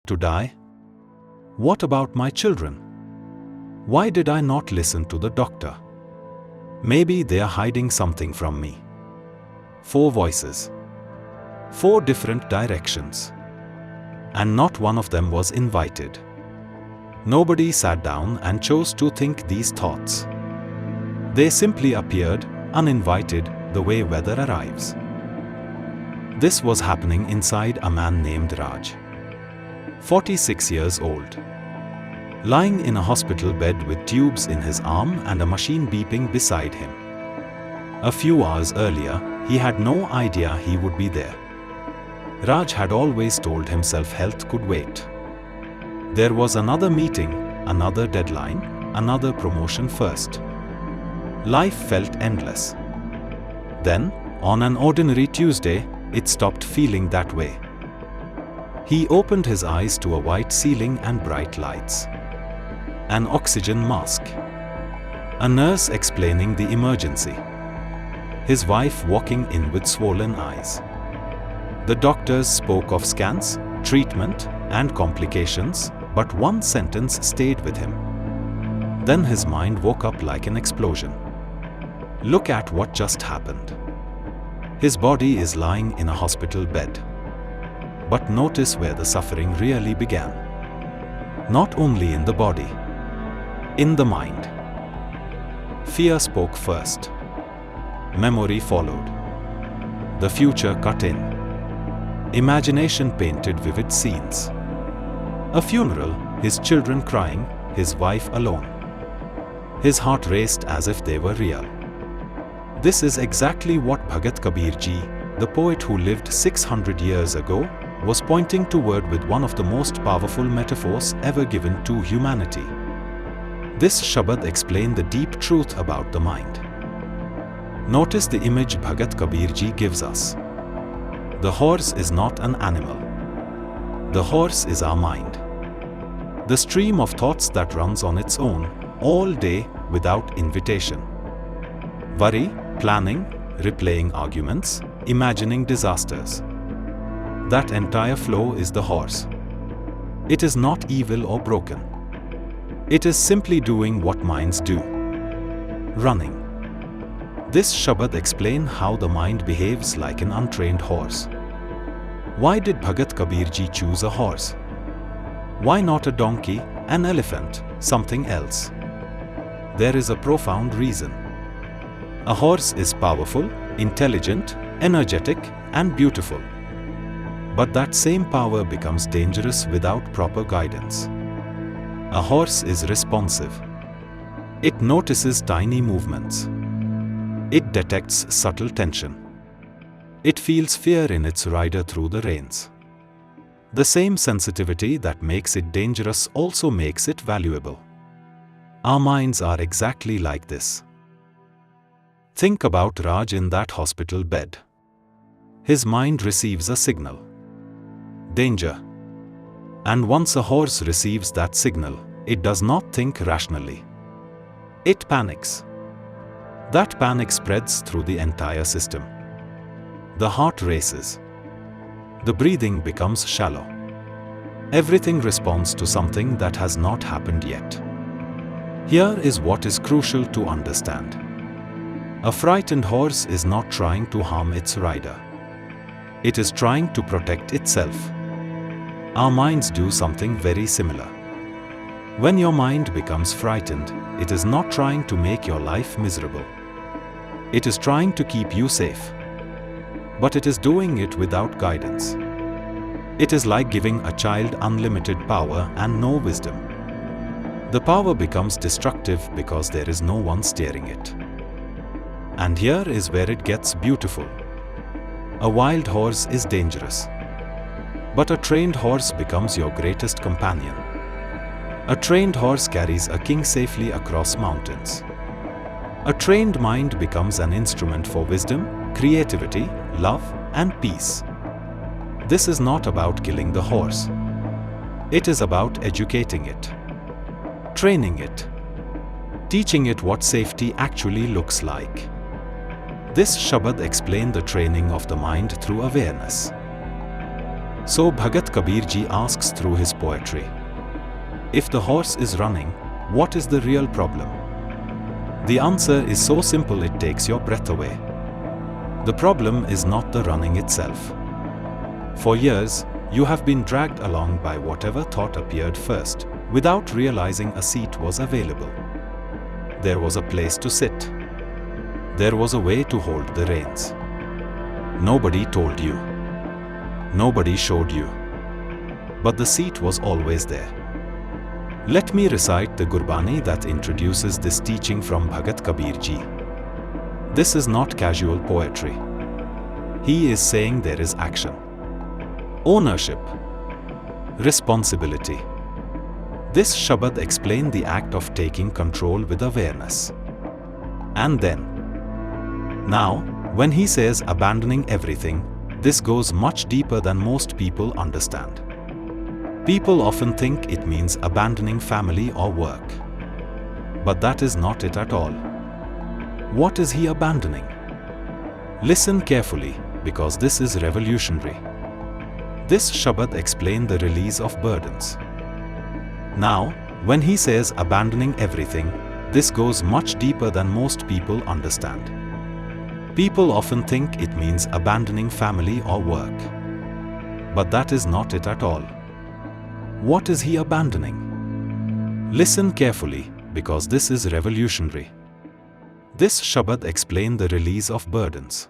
to die? What about my children? Why did I not listen to the doctor? Maybe they are hiding something from me. 4 voices. 4 different directions. And not one of them was invited. Nobody sat down and chose to think these thoughts. They simply appeared, uninvited, the way weather arrives. This was happening inside a man named Raj. 46 years old. Lying in a hospital bed with tubes in his arm and a machine beeping beside him. A few hours earlier, he had no idea he would be there. Raj had always told himself health could wait. There was another meeting, another deadline, another promotion first. Life felt endless. Then, on an ordinary Tuesday, it stopped feeling that way. He opened his eyes to a white ceiling and bright lights. An oxygen mask. A nurse explaining the emergency. His wife walking in with swollen eyes. The doctors spoke of scans, treatment, and complications, but one sentence stayed with him. Then his mind woke up like an explosion. Look at what just happened. His body is lying in a hospital bed. But notice where the suffering really began. Not only in the body, in the mind. Fear spoke first. Memory followed. The future cut in. Imagination painted vivid scenes. A funeral, his children crying, his wife alone. His heart raced as if they were real. This is exactly what Bhagat Kabir Ji, the poet who lived 600 years ago, was pointing toward with one of the most powerful metaphors ever given to humanity. This Shabad explained the deep truth about the mind. Notice the image Bhagat Kabir Ji gives us. The horse is not an animal. The horse is our mind. The stream of thoughts that runs on its own, all day, without invitation. Worry, planning, replaying arguments, imagining disasters. That entire flow is the horse. It is not evil or broken. It is simply doing what minds do. Running. This Shabad explains how the mind behaves like an untrained horse. Why did Bhagat Kabir Ji choose a horse? Why not a donkey, an elephant, something else? There is a profound reason. A horse is powerful, intelligent, energetic, and beautiful. But that same power becomes dangerous without proper guidance. A horse is responsive. It notices tiny movements. It detects subtle tension. It feels fear in its rider through the reins. The same sensitivity that makes it dangerous also makes it valuable. Our minds are exactly like this. Think about Raj in that hospital bed. His mind receives a signal. Danger. And once a horse receives that signal, it does not think rationally. It panics. That panic spreads through the entire system. The heart races. The breathing becomes shallow. Everything responds to something that has not happened yet. Here is what is crucial to understand. A frightened horse is not trying to harm its rider. It is trying to protect itself. Our minds do something very similar. When your mind becomes frightened, it is not trying to make your life miserable. It is trying to keep you safe. But it is doing it without guidance. It is like giving a child unlimited power and no wisdom. The power becomes destructive because there is no one steering it. And here is where it gets beautiful. A wild horse is dangerous. But a trained horse becomes your greatest companion. A trained horse carries a king safely across mountains. A trained mind becomes an instrument for wisdom, creativity, love, and peace. This is not about killing the horse. It is about educating it, training it, teaching it what safety actually looks like. This Shabad explained the training of the mind through awareness. So Bhagat Kabir Ji asks through his poetry, if the horse is running, what is the real problem? The answer is so simple it takes your breath away. The problem is not the running itself. For years, you have been dragged along by whatever thought appeared first, without realizing a seat was available. There was a place to sit. There was a way to hold the reins. Nobody told you. Nobody showed you. But the seat was always there. Let me recite the Gurbani that introduces this teaching from Bhagat Kabir Ji. This is not casual poetry. He is saying there is action, ownership, responsibility. This Shabad explains the act of taking control with awareness. And then, now, when he says abandoning everything, this goes much deeper than most people understand. People often think it means abandoning family or work. But that is not it at all. What is he abandoning? Listen carefully, because this is revolutionary. This Shabad explains the release of burdens. Now, when he says abandoning everything, this goes much deeper than most people understand. People often think it means abandoning family or work. But that is not it at all. What is he abandoning? Listen carefully, because this is revolutionary. This Shabad explains the release of burdens.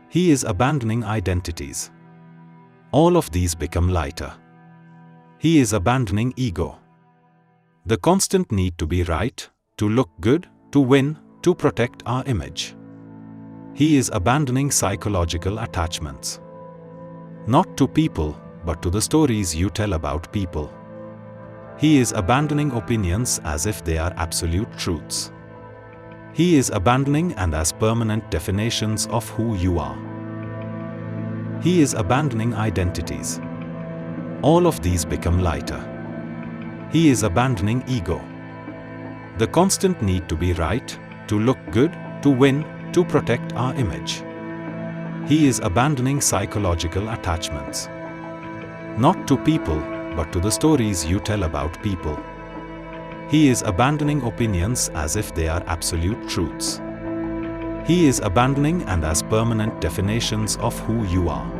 He is abandoning identities. All of these become lighter. He is abandoning ego. The constant need to be right, to look good, to win, to protect our image. He is abandoning psychological attachments. Not to people, but to the stories you tell about people. He is abandoning opinions as if they are absolute truths. He is abandoning and as permanent definitions of who you are. He is abandoning identities. All of these become lighter. He is abandoning ego. The constant need to be right, to look good, to win, to protect our image. He is abandoning psychological attachments. Not to people, but to the stories you tell about people. He is abandoning opinions as if they are absolute truths. He is abandoning and as permanent definitions of who you are.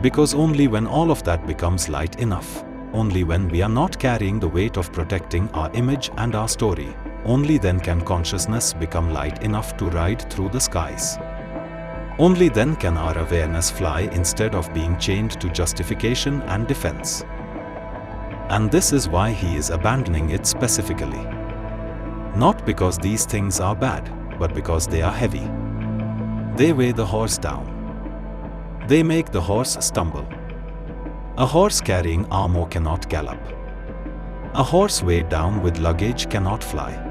Because only when all of that becomes light enough, only when we are not carrying the weight of protecting our image and our story, only then can consciousness become light enough to ride through the skies. Only then can our awareness fly instead of being chained to justification and defense. And this is why he is abandoning it specifically. Not because these things are bad, but because they are heavy. They weigh the horse down. They make the horse stumble. A horse carrying armor cannot gallop. A horse weighed down with luggage cannot fly.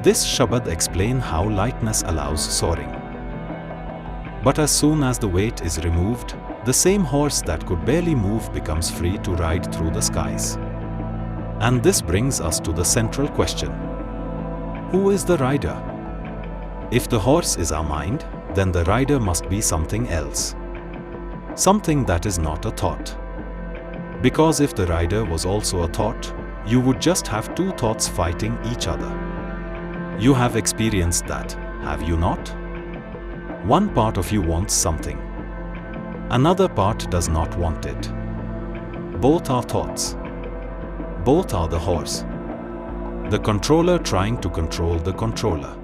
This Shabad explains how lightness allows soaring. But as soon as the weight is removed, the same horse that could barely move becomes free to ride through the skies. And this brings us to the central question. Who is the rider? If the horse is our mind, then the rider must be something else. Something that is not a thought. Because if the rider was also a thought, you would just have two thoughts fighting each other. You have experienced that, have you not? One part of you wants something. Another part does not want it. Both are thoughts. Both are the horse. The controller trying to control the controller.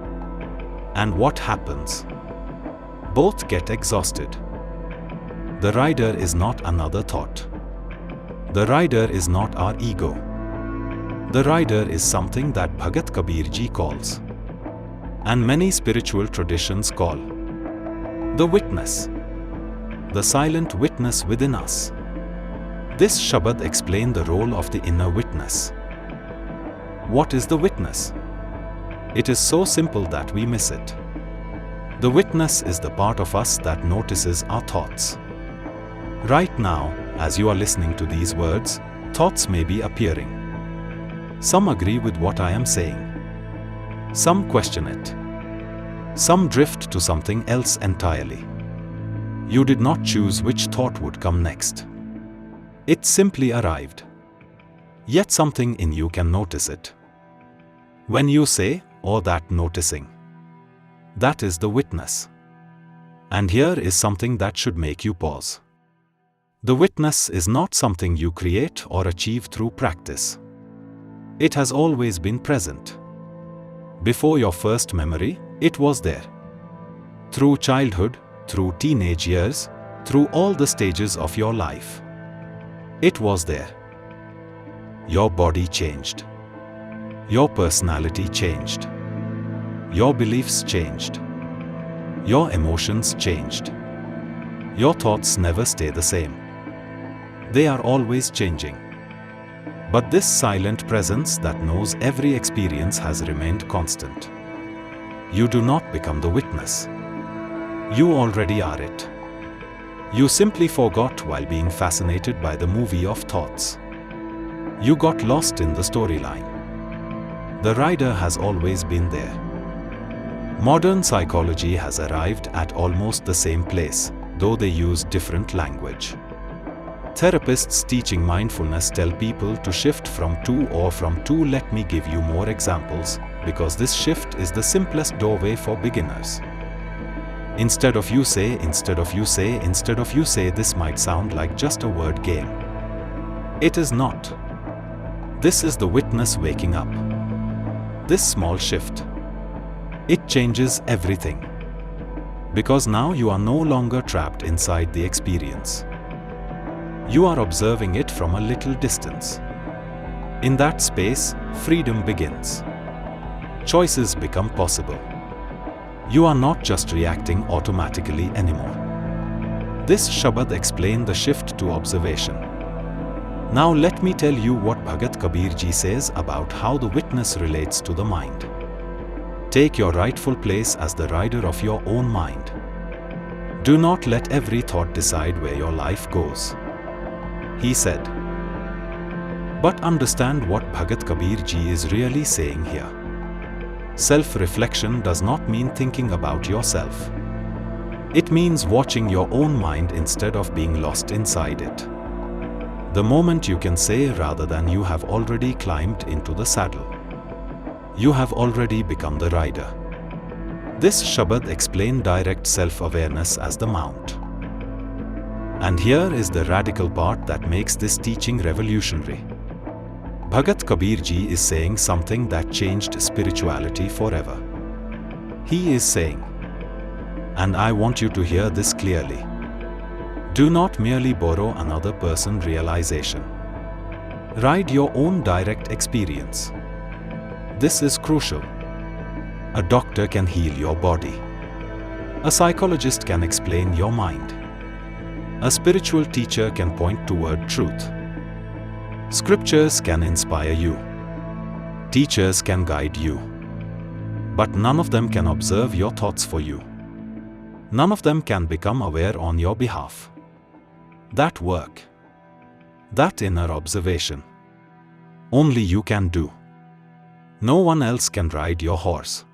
And what happens? Both get exhausted. The rider is not another thought. The rider is not our ego. The rider is something that Bhagat Kabir Ji calls, and many spiritual traditions call, the witness. The silent witness within us. This Shabad explains the role of the inner witness. What is the witness? It is so simple that we miss it. The witness is the part of us that notices our thoughts. Right now, as you are listening to these words, thoughts may be appearing. Some agree with what I am saying. Some question it. Some drift to something else entirely. You did not choose which thought would come next. It simply arrived. Yet something in you can notice it. When you say, "Oh, that noticing," that is the witness. And here is something that should make you pause. The witness is not something you create or achieve through practice. It has always been present. Before your first memory, it was there. Through childhood, through teenage years, through all the stages of your life. It was there. Your body changed. Your personality changed. Your beliefs changed. Your emotions changed. Your thoughts never stay the same. They are always changing. But this silent presence that knows every experience has remained constant. You do not become the witness. You already are it. You simply forgot while being fascinated by the movie of thoughts. You got lost in the storyline. The rider has always been there. Modern psychology has arrived at almost the same place, though they use different language. Therapists teaching mindfulness tell people to shift from to or from to. Let me give you more examples, because this shift is the simplest doorway for beginners. Instead of you say, instead of you say, instead of you say, this might sound like just a word game. It is not. This is the witness waking up. This small shift. It changes everything. Because now you are no longer trapped inside the experience. You are observing it from a little distance. In that space, freedom begins. Choices become possible. You are not just reacting automatically anymore. This Shabad explains the shift to observation. Now let me tell you what Bhagat Kabir Ji says about how the witness relates to the mind. Take your rightful place as the rider of your own mind. Do not let every thought decide where your life goes. He said. But understand what Bhagat Kabir Ji is really saying here. Self-reflection does not mean thinking about yourself. It means watching your own mind instead of being lost inside it. The moment you can say rather than you have already climbed into the saddle. You have already become the rider. This Shabad explained direct self-awareness as the mount. And here is the radical part that makes this teaching revolutionary. Bhagat Kabir Ji is saying something that changed spirituality forever. He is saying, and I want you to hear this clearly, do not merely borrow another person's realization. Ride your own direct experience. This is crucial. A doctor can heal your body. A psychologist can explain your mind. A spiritual teacher can point toward truth. Scriptures can inspire you. Teachers can guide you. But none of them can observe your thoughts for you. None of them can become aware on your behalf. That work, that inner observation, only you can do. No one else can ride your horse.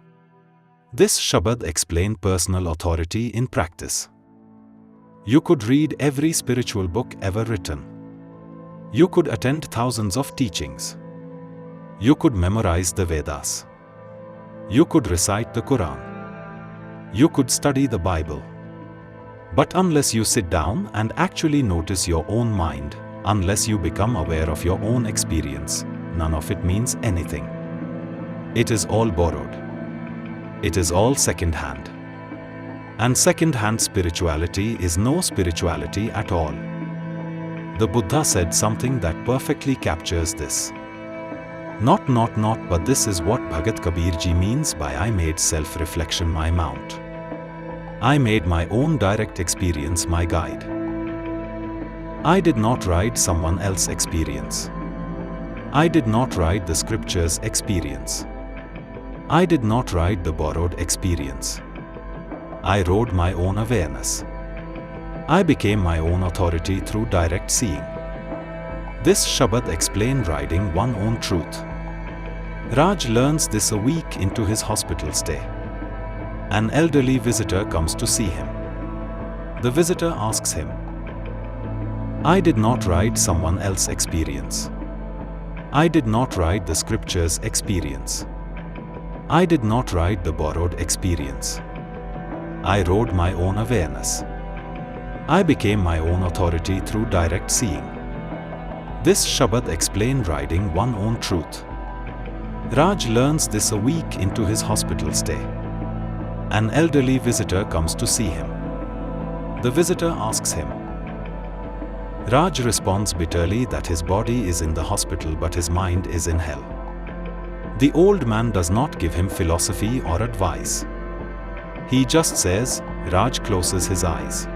This Shabad explained personal authority in practice. You could read every spiritual book ever written. You could attend thousands of teachings. You could memorize the Vedas. You could recite the Quran. You could study the Bible. But unless you sit down and actually notice your own mind, unless you become aware of your own experience, none of it means anything. It is all borrowed. It is all second-hand. And second-hand spirituality is no spirituality at all. The Buddha said something that perfectly captures this. Not, but this is what Bhagat Kabir Ji means by I made self-reflection my mount. I made my own direct experience my guide. I did not ride someone else's experience. I did not ride the scripture's experience. I did not ride the borrowed experience. I rode my own awareness. I became my own authority through direct seeing. This Shabad explained riding one own truth. Raj learns this a week into his hospital stay. An elderly visitor comes to see him. The visitor asks him, I did not write someone else's experience. I did not write the scripture's experience. I did not write the borrowed experience. I wrote my own awareness. I became my own authority through direct seeing. This Shabad explained writing one own truth. Raj learns this a week into his hospital stay. An elderly visitor comes to see him. The visitor asks him. Raj responds bitterly that his body is in the hospital but his mind is in hell. The old man does not give him philosophy or advice. He just says, Raj closes his eyes.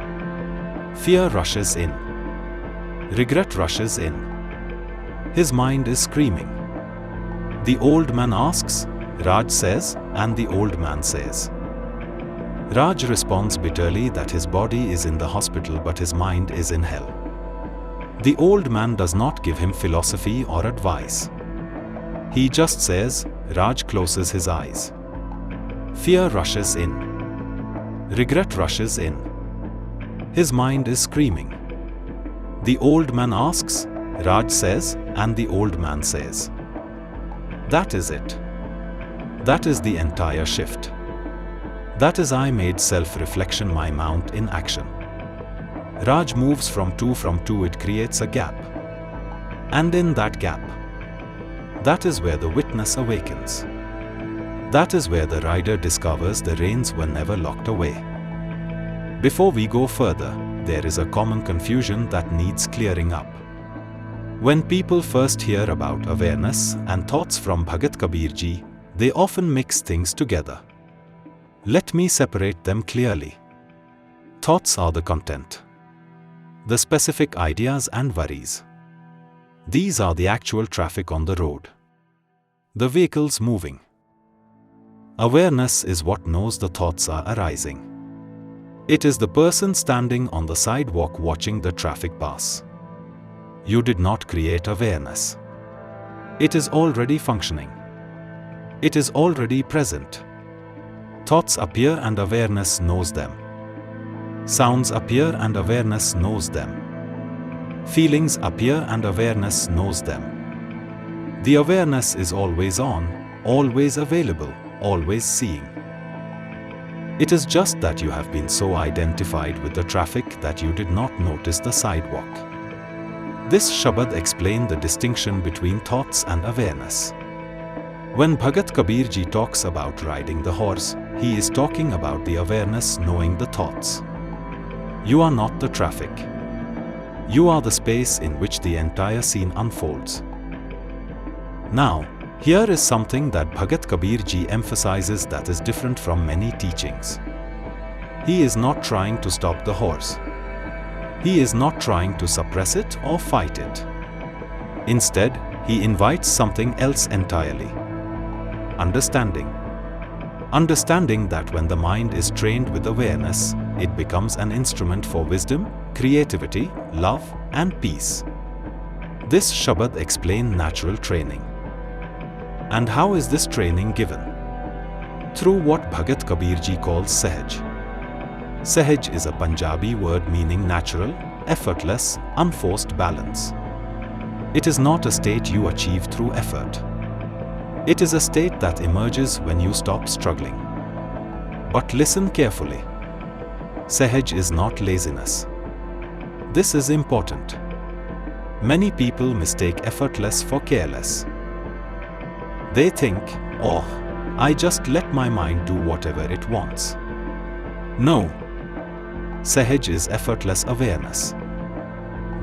Fear rushes in. Regret rushes in. His mind is screaming. The old man asks, Raj says, and the old man says. Raj responds bitterly that his body is in the hospital but his mind is in hell. The old man does not give him philosophy or advice. He just says, Raj closes his eyes. Fear rushes in. Regret rushes in. His mind is screaming. The old man asks, Raj says, and the old man says. That is it. That is the entire shift. That is I made self-reflection my mount in action. Raj moves from two, it creates a gap. And in that gap, that is where the witness awakens. That is where the rider discovers the reins were never locked away. Before we go further, there is a common confusion that needs clearing up. When people first hear about awareness and thoughts from Bhagat Kabir Ji, they often mix things together. Let me separate them clearly. Thoughts are the content. The specific ideas and worries. These are the actual traffic on the road. The vehicles moving. Awareness is what knows the thoughts are arising. It is the person standing on the sidewalk watching the traffic pass. You did not create awareness. It is already functioning. It is already present. Thoughts appear and awareness knows them. Sounds appear and awareness knows them. Feelings appear and awareness knows them. The awareness is always on, always available, always seeing. It is just that you have been so identified with the traffic that you did not notice the sidewalk. This Shabad explained the distinction between thoughts and awareness. When Bhagat Kabir Ji talks about riding the horse, he is talking about the awareness knowing the thoughts. You are not the traffic. You are the space in which the entire scene unfolds. Now, here is something that Bhagat Kabir Ji emphasizes that is different from many teachings. He is not trying to stop the horse. He is not trying to suppress it or fight it. Instead, he invites something else entirely. Understanding. Understanding that when the mind is trained with awareness, it becomes an instrument for wisdom, creativity, love, and peace. This Shabad explains natural training. And how is this training given? Through what Bhagat Kabir Ji calls Sehaj. Sehaj is a Punjabi word meaning natural, effortless, unforced balance. It is not a state you achieve through effort. It is a state that emerges when you stop struggling. But listen carefully. Sehaj is not laziness. This is important. Many people mistake effortless for careless. They think, oh, I just let my mind do whatever it wants. No. Sehaj is effortless awareness.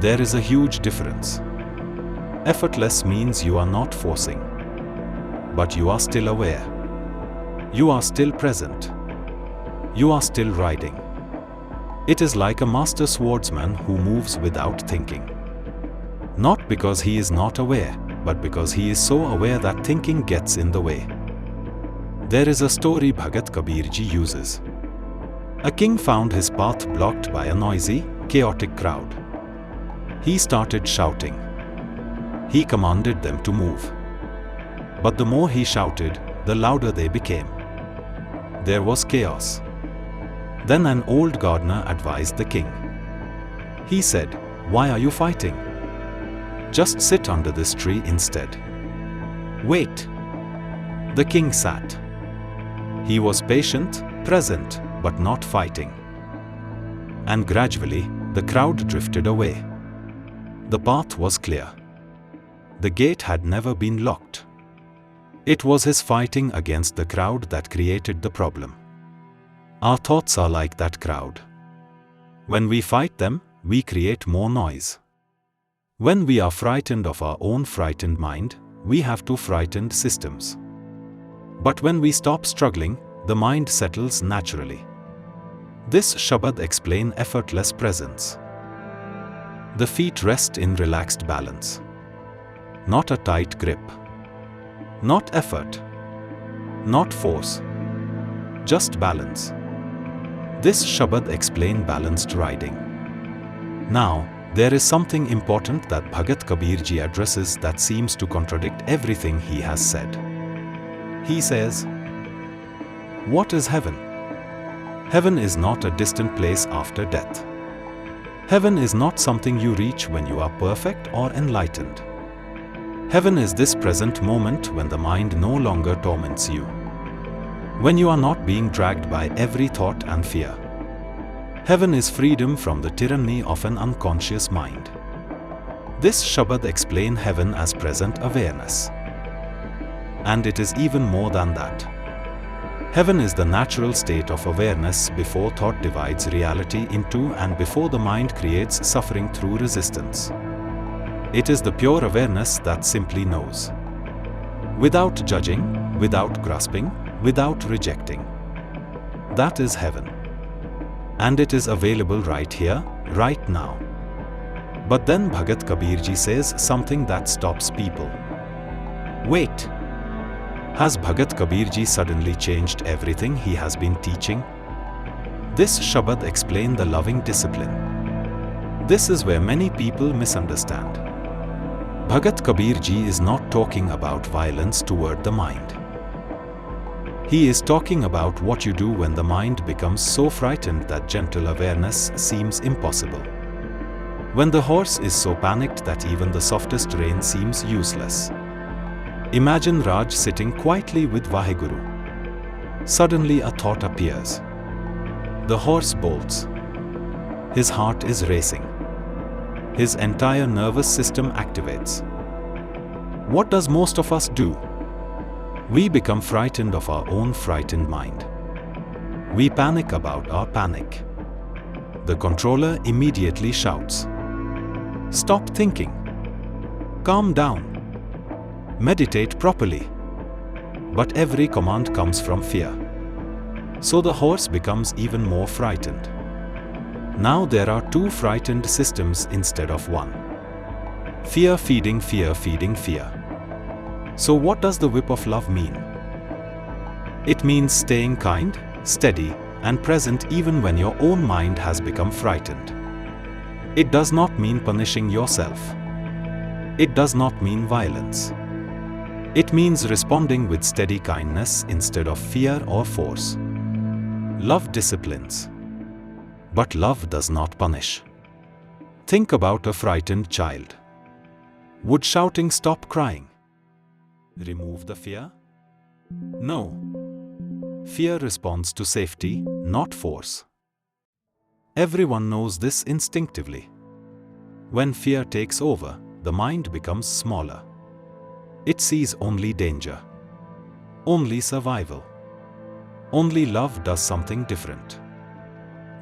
There is a huge difference. Effortless means you are not forcing. But you are still aware. You are still present. You are still riding. It is like a master swordsman who moves without thinking. Not because he is not aware, but because he is so aware that thinking gets in the way. There is a story Bhagat Kabir Ji uses. A king found his path blocked by a noisy, chaotic crowd. He started shouting. He commanded them to move. But the more he shouted, the louder they became. There was chaos. Then an old gardener advised the king. He said, "Why are you fighting? Just sit under this tree instead." Wait. The king sat. He was patient, present, but not fighting. And gradually, the crowd drifted away. The path was clear. The gate had never been locked. It was his fighting against the crowd that created the problem. Our thoughts are like that crowd. When we fight them, we create more noise. When we are frightened of our own frightened mind, we have two frightened systems. But when we stop struggling, the mind settles naturally. This Shabad explains effortless presence. The feet rest in relaxed balance. Not a tight grip. Not effort. Not force. Just balance. This Shabad explains balanced riding. Now, there is something important that Bhagat Kabir Ji addresses that seems to contradict everything he has said. He says, "What is heaven? Heaven is not a distant place after death. Heaven is not something you reach when you are perfect or enlightened. Heaven is this present moment when the mind no longer torments you. When you are not being dragged by every thought and fear. Heaven is freedom from the tyranny of an unconscious mind." This Shabad explains heaven as present awareness. And it is even more than that. Heaven is the natural state of awareness before thought divides reality in two and before the mind creates suffering through resistance. It is the pure awareness that simply knows. Without judging, without grasping, without rejecting. That is heaven. And it is available right here, right now. But then Bhagat Kabir Ji says something that stops people. Wait. Has Bhagat Kabir Ji suddenly changed everything he has been teaching? This Shabad explains the loving discipline. This is where many people misunderstand. Bhagat Kabir Ji is not talking about violence toward the mind. He is talking about what you do when the mind becomes so frightened that gentle awareness seems impossible. When the horse is so panicked that even the softest rein seems useless. Imagine Raj sitting quietly with Vaheguru. Suddenly a thought appears. The horse bolts. His heart is racing. His entire nervous system activates. What does most of us do? We become frightened of our own frightened mind. We panic about our panic. The controller immediately shouts, "Stop thinking. Calm down. Meditate properly." But every command comes from fear. So the horse becomes even more frightened. Now there are two frightened systems instead of one. Fear feeding fear feeding fear. So what does the whip of love mean? It means staying kind, steady, and present even when your own mind has become frightened. It does not mean punishing yourself. It does not mean violence. It means responding with steady kindness instead of fear or force. Love disciplines. But love does not punish. Think about a frightened child. Would shouting stop crying? Remove the fear? No. Fear responds to safety, not force. Everyone knows this instinctively. When fear takes over, the mind becomes smaller. It sees only danger. Only survival. Only love does something different.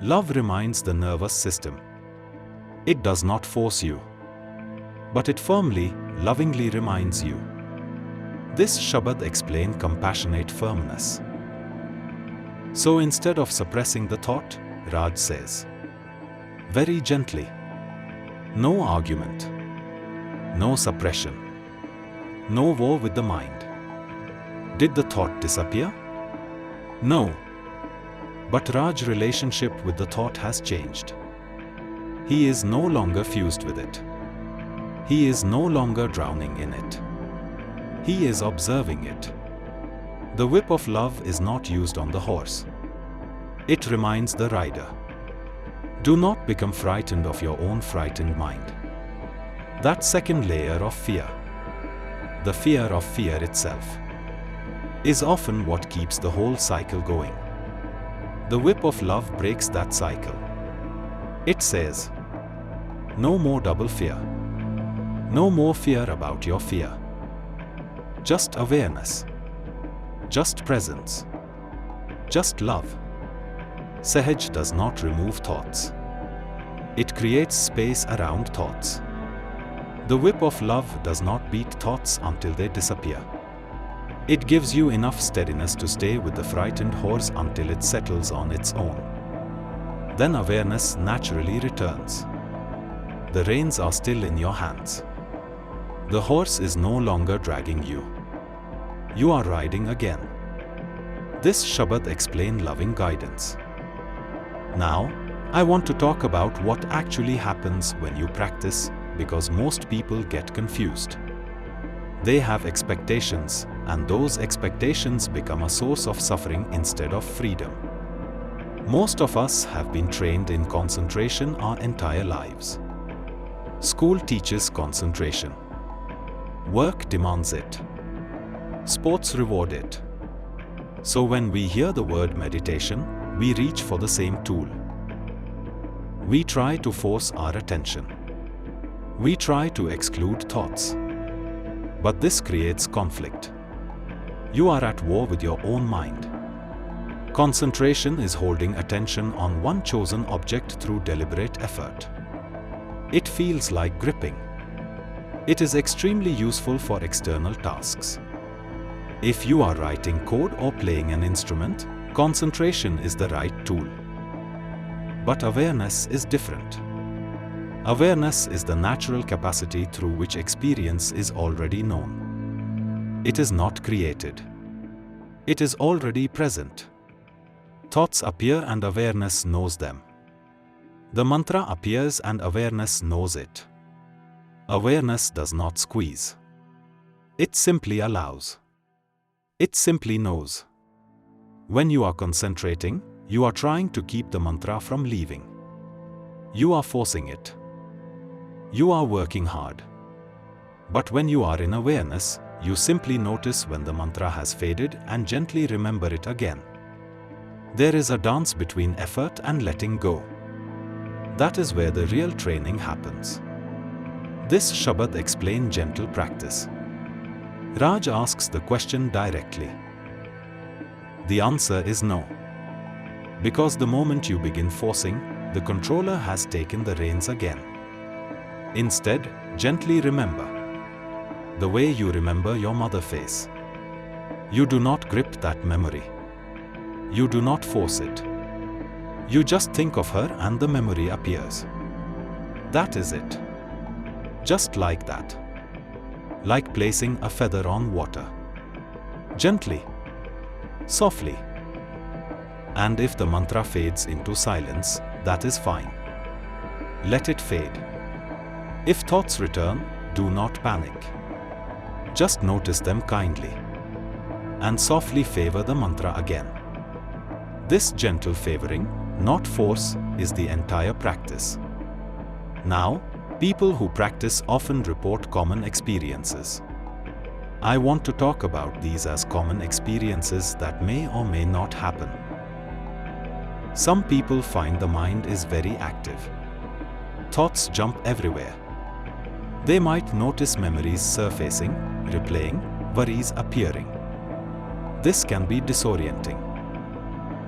Love reminds the nervous system. It does not force you. But it firmly, lovingly reminds you. This Shabad explains compassionate firmness. So instead of suppressing the thought, Raj says, very gently, no argument, no suppression, no war with the mind. Did the thought disappear? No. But Raj's relationship with the thought has changed. He is no longer fused with it. He is no longer drowning in it. He is observing it. The whip of love is not used on the horse. It reminds the rider. Do not become frightened of your own frightened mind. That second layer of fear, the fear of fear itself, is often what keeps the whole cycle going. The whip of love breaks that cycle. It says, no more double fear. No more fear about your fear. Just awareness. Just presence. Just love. Sehaj does not remove thoughts. It creates space around thoughts. The whip of love does not beat thoughts until they disappear. It gives you enough steadiness to stay with the frightened horse until it settles on its own. Then awareness naturally returns. The reins are still in your hands. The horse is no longer dragging you. You are riding again. This Shabad explains loving guidance. Now, I want to talk about what actually happens when you practice, because most people get confused. They have expectations, and those expectations become a source of suffering instead of freedom. Most of us have been trained in concentration our entire lives. School teaches concentration. Work demands it. Sports reward it. So when we hear the word meditation, we reach for the same tool. We try to force our attention. We try to exclude thoughts. But this creates conflict. You are at war with your own mind. Concentration is holding attention on one chosen object through deliberate effort. It feels like gripping. It is extremely useful for external tasks. If you are writing code or playing an instrument, concentration is the right tool. But awareness is different. Awareness is the natural capacity through which experience is already known. It is not created. It is already present. Thoughts appear and awareness knows them. The mantra appears and awareness knows it. Awareness does not squeeze. It simply allows. It simply knows. When you are concentrating, you are trying to keep the mantra from leaving. You are forcing it. You are working hard. But when you are in awareness, you simply notice when the mantra has faded and gently remember it again. There is a dance between effort and letting go. That is where the real training happens. This Shabad explains gentle practice. Raj asks the question directly. The answer is no. Because the moment you begin forcing, the controller has taken the reins again. Instead, gently remember. The way you remember your mother face. You do not grip that memory. You do not force it. You just think of her and the memory appears. That is it. Just like that. Like placing a feather on water. Gently. Softly. And if the mantra fades into silence, that is fine. Let it fade. If thoughts return, do not panic. Just notice them kindly. And softly favor the mantra again. This gentle favoring, not force, is the entire practice. Now, people who practice often report common experiences. I want to talk about these as common experiences that may or may not happen. Some people find the mind is very active. Thoughts jump everywhere. They might notice memories surfacing, replaying, worries appearing. This can be disorienting.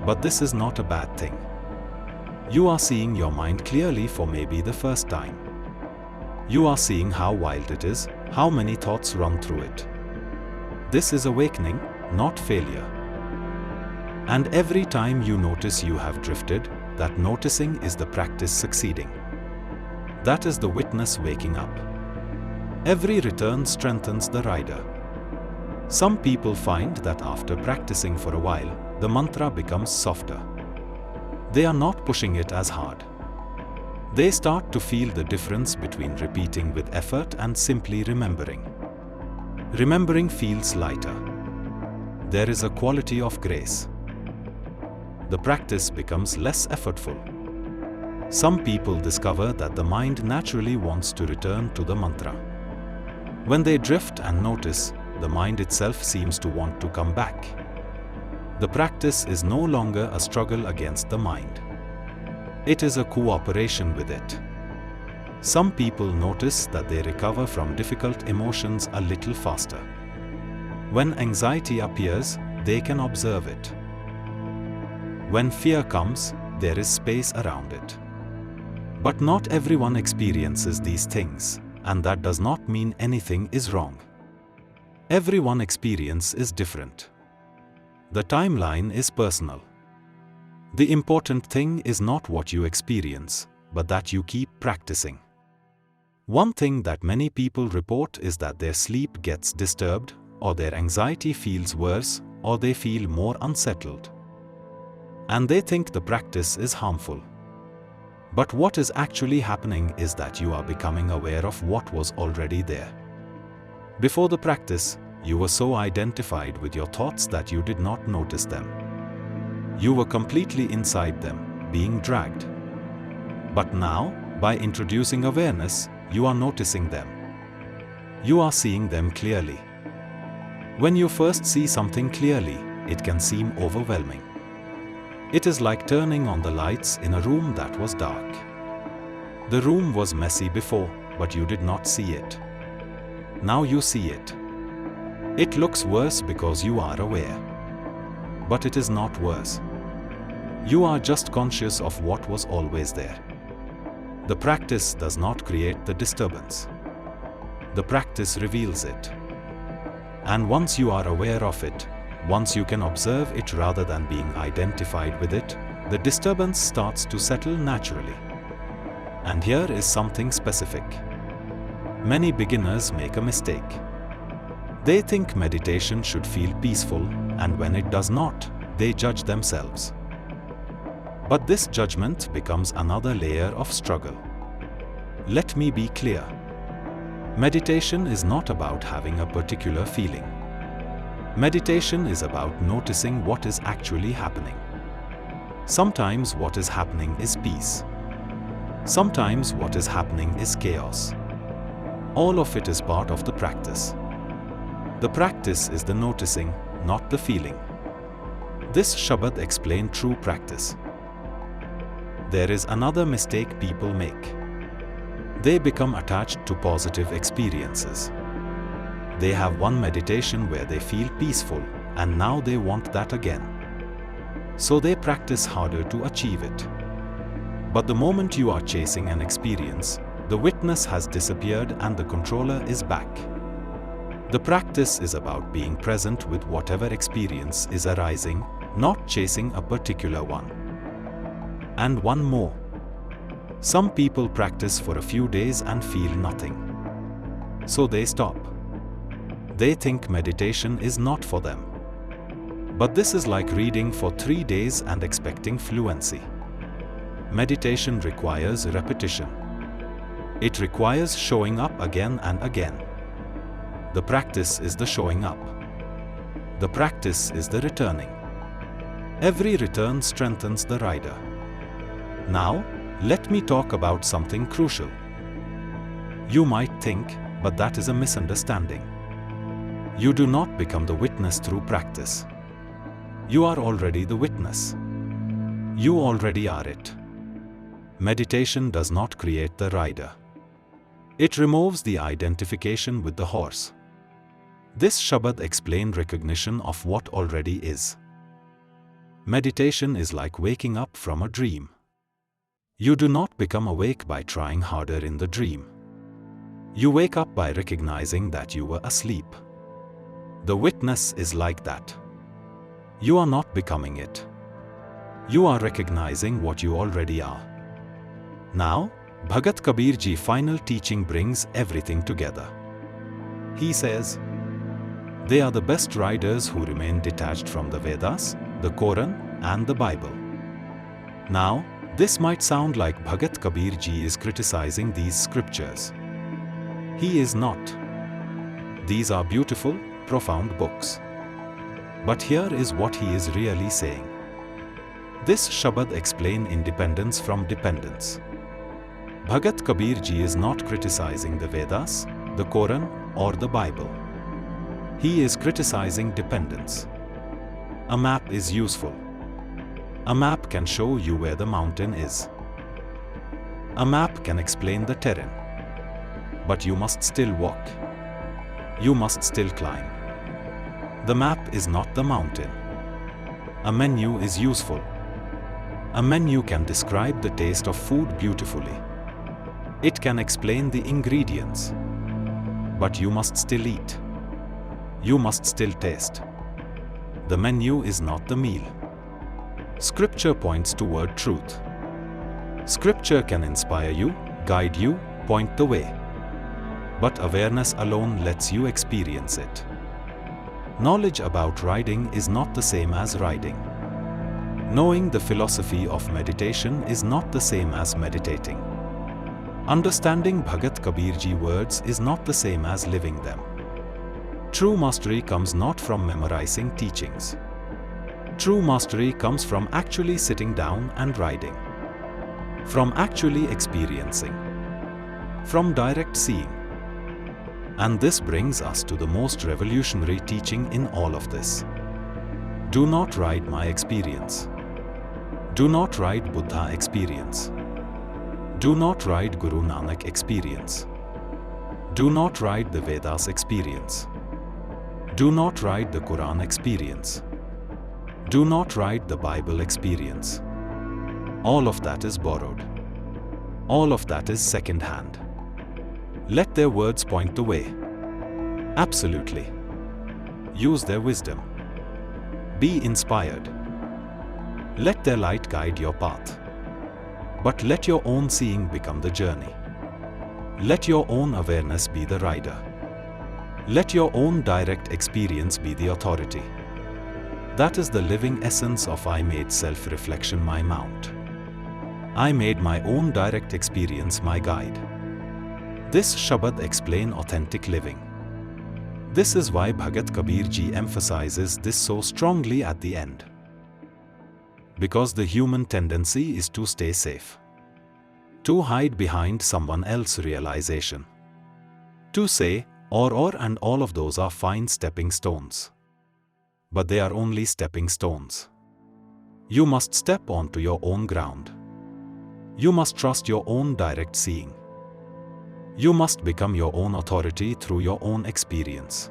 But this is not a bad thing. You are seeing your mind clearly for maybe the first time. You are seeing how wild it is, how many thoughts run through it. This is awakening, not failure. And every time you notice you have drifted, that noticing is the practice succeeding. That is the witness waking up. Every return strengthens the rider. Some people find that after practicing for a while, the mantra becomes softer. They are not pushing it as hard. They start to feel the difference between repeating with effort and simply remembering. Remembering feels lighter. There is a quality of grace. the practice becomes less effortful. Some people discover that the mind naturally wants to return to the mantra. When they drift and notice, the mind itself seems to want to come back. The practice is no longer a struggle against the mind. It is a cooperation with it. Some people notice that they recover from difficult emotions a little faster. When anxiety appears, they can observe it. When fear comes, there is space around it. But not everyone experiences these things, and that does not mean anything is wrong. Everyone's experience is different. The timeline is personal. The important thing is not what you experience, but that you keep practicing. One thing that many people report is that their sleep gets disturbed, or their anxiety feels worse, or they feel more unsettled. And they think the practice is harmful. But what is actually happening is that you are becoming aware of what was already there. Before the practice, you were so identified with your thoughts that you did not notice them. You were completely inside them, being dragged. But now, by introducing awareness, you are noticing them. You are seeing them clearly. When you first see something clearly, it can seem overwhelming. It is like turning on the lights in a room that was dark. The room was messy before, but you did not see it. Now you see it. It looks worse because you are aware. But it is not worse. You are just conscious of what was always there. The practice does not create the disturbance. The practice reveals it. And once you are aware of it, once you can observe it rather than being identified with it, the disturbance starts to settle naturally. And here is something specific. Many beginners make a mistake. They think meditation should feel peaceful, and when it does not, they judge themselves. But this judgment becomes another layer of struggle. Let me be clear. Meditation is not about having a particular feeling. Meditation is about noticing what is actually happening. Sometimes what is happening is peace. Sometimes what is happening is chaos. All of it is part of the practice. The practice is the noticing, not the feeling. This Shabad explained true practice. There is another mistake people make. They become attached to positive experiences. They have one meditation where they feel peaceful, and now they want that again. So they practice harder to achieve it. But the moment you are chasing an experience, the witness has disappeared and the controller is back. The practice is about being present with whatever experience is arising, not chasing a particular one. And one more. Some people practice for a few days and feel nothing. So they stop. They think meditation is not for them. But this is like reading for 3 days and expecting fluency. Meditation requires repetition. It requires showing up again and again. The practice is the showing up. The practice is the returning. Every return strengthens the rider. Now, let me talk about something crucial. You might think, but that is a misunderstanding. You do not become the witness through practice. You are already the witness. You already are it. Meditation does not create the rider. It removes the identification with the horse. This Shabad explained recognition of what already is. Meditation is like waking up from a dream. You do not become awake by trying harder in the dream. You wake up by recognizing that you were asleep. The witness is like that. You are not becoming it. You are recognizing what you already are. Now, Bhagat Kabir Ji final teaching brings everything together. He says, they are the best riders who remain detached from the Vedas, the Quran, and the Bible. Now, this might sound like Bhagat Kabir Ji is criticizing these scriptures. He is not. These are beautiful, profound books. But here is what he is really saying. This Shabad explains independence from dependence. Bhagat Kabir Ji is not criticizing the Vedas, the Quran, or the Bible. He is criticizing dependence. A map is useful. A map can show you where the mountain is. A map can explain the terrain. But you must still walk. You must still climb. The map is not the mountain. A menu is useful. A menu can describe the taste of food beautifully. It can explain the ingredients. But you must still eat. You must still taste. The menu is not the meal. Scripture points toward truth. Scripture can inspire you, guide you, point the way. But awareness alone lets you experience it. Knowledge about riding is not the same as riding. Knowing the philosophy of meditation is not the same as meditating. Understanding Bhagat Kabir Ji words is not the same as living them. True mastery comes not from memorizing teachings. True mastery comes from actually sitting down and riding. From actually experiencing. From direct seeing. And this brings us to the most revolutionary teaching in all of this. Do not ride my experience. Do not ride Buddha experience. Do not ride Guru Nanak experience. Do not ride the Vedas experience. Do not ride the Quran experience. Do not ride the Bible experience. All of that is borrowed. All of that is second-hand. Let their words point the way. Absolutely. Use their wisdom. Be inspired. Let their light guide your path. But let your own seeing become the journey. Let your own awareness be the rider. Let your own direct experience be the authority. That is the living essence of I made self-reflection my mount. I made my own direct experience my guide. This Shabad explains authentic living. This is why Bhagat Kabir Ji emphasizes this so strongly at the end. Because the human tendency is to stay safe. To hide behind someone else's realization. To say, or and all of those are fine stepping stones. But they are only stepping stones. You must step onto your own ground. You must trust your own direct seeing. You must become your own authority through your own experience.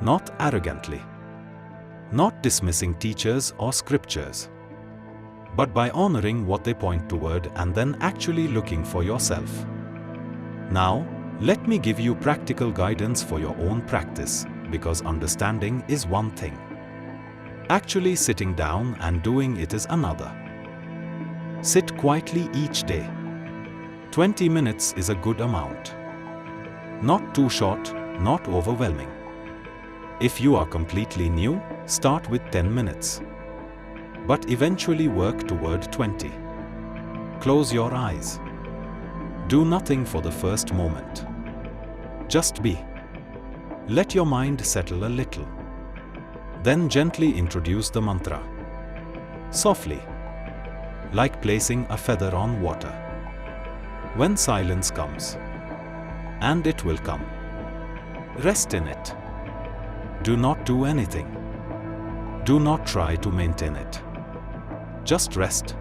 Not arrogantly. Not dismissing teachers or scriptures. But by honoring what they point toward and then actually looking for yourself. Now, let me give you practical guidance for your own practice, because understanding is one thing. Actually sitting down and doing it is another. Sit quietly each day. 20 minutes is a good amount. Not too short, not overwhelming. If you are completely new, start with 10 minutes. But eventually work toward 20. Close your eyes. Do nothing for the first moment. Just be. Let your mind settle a little. Then gently introduce the mantra. Softly. Like placing a feather on water. When silence comes, and it will come, rest in it. Do not do anything. Do not try to maintain it. Just rest.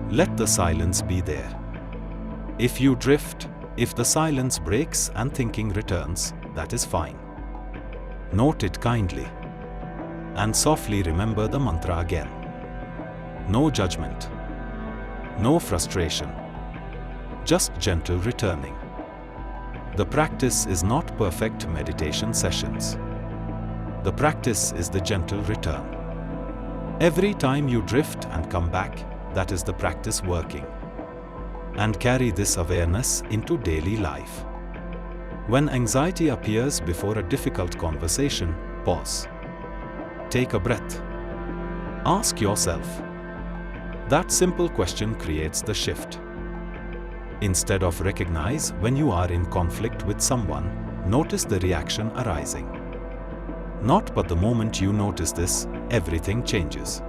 Let the silence be there. If you drift, if the silence breaks and thinking returns, that is fine. Note it kindly. And softly remember the mantra again. No judgment. No frustration. Just gentle returning. The practice is not perfect meditation sessions. The practice is the gentle return. Every time you drift and come back, that is the practice working. And carry this awareness into daily life. When anxiety appears before a difficult conversation, pause. Take a breath. Ask yourself. That simple question creates the shift. Instead of recognize when you are in conflict with someone, notice the reaction arising. Not but the moment you notice this, everything changes.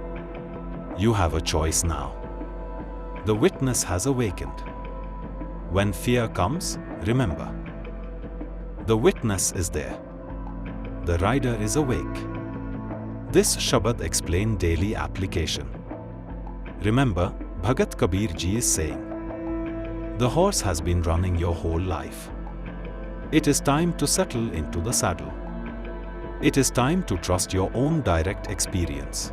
You have a choice now. The witness has awakened. When fear comes, remember. The witness is there. The rider is awake. This Shabad explained daily application. Remember, Bhagat Kabir Ji is saying, the horse has been running your whole life. It is time to settle into the saddle. It is time to trust your own direct experience.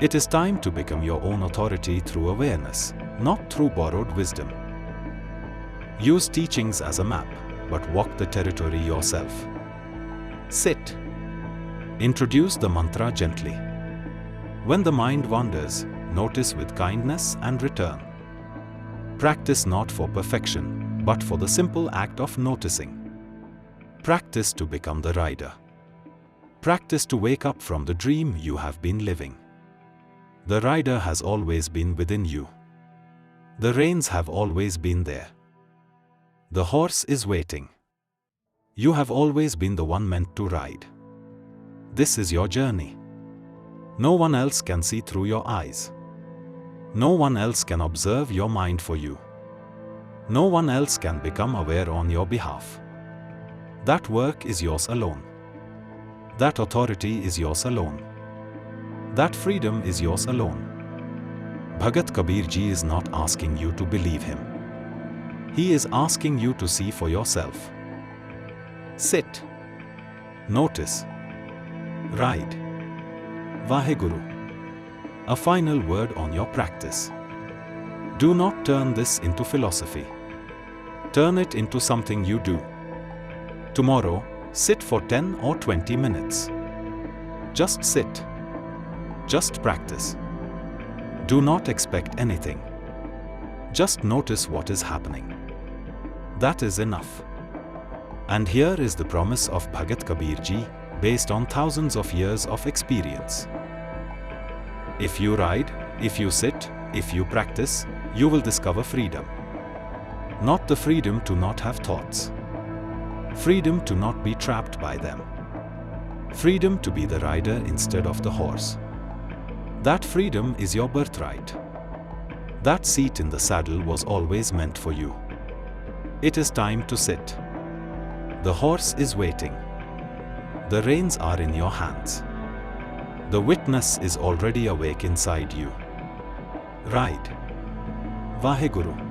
It is time to become your own authority through awareness, not through borrowed wisdom. Use teachings as a map, but walk the territory yourself. Sit. Introduce the mantra gently. When the mind wanders, notice with kindness and return. Practice not for perfection, but for the simple act of noticing. Practice to become the rider. Practice to wake up from the dream you have been living. The rider has always been within you. The reins have always been there. The horse is waiting. You have always been the one meant to ride. This is your journey. No one else can see through your eyes. No one else can observe your mind for you. No one else can become aware on your behalf. That work is yours alone. That authority is yours alone. That freedom is yours alone. Bhagat Kabir Ji is not asking you to believe him. He is asking you to see for yourself. Sit. Notice. Ride. Vaheguru. A final word on your practice. Do not turn this into philosophy. Turn it into something you do. Tomorrow, sit for 10 or 20 minutes. Just sit. Just practice. Do not expect anything. Just notice what is happening. That is enough. And here is the promise of Bhagat Kabir Ji, based on thousands of years of experience. If you ride, if you sit, if you practice, you will discover freedom. Not the freedom to not have thoughts. Freedom to not be trapped by them. Freedom to be the rider instead of the horse. That freedom is your birthright. That seat in the saddle was always meant for you. It is time to sit. The horse is waiting. The reins are in your hands. The witness is already awake inside you. Ride. Vaheguru.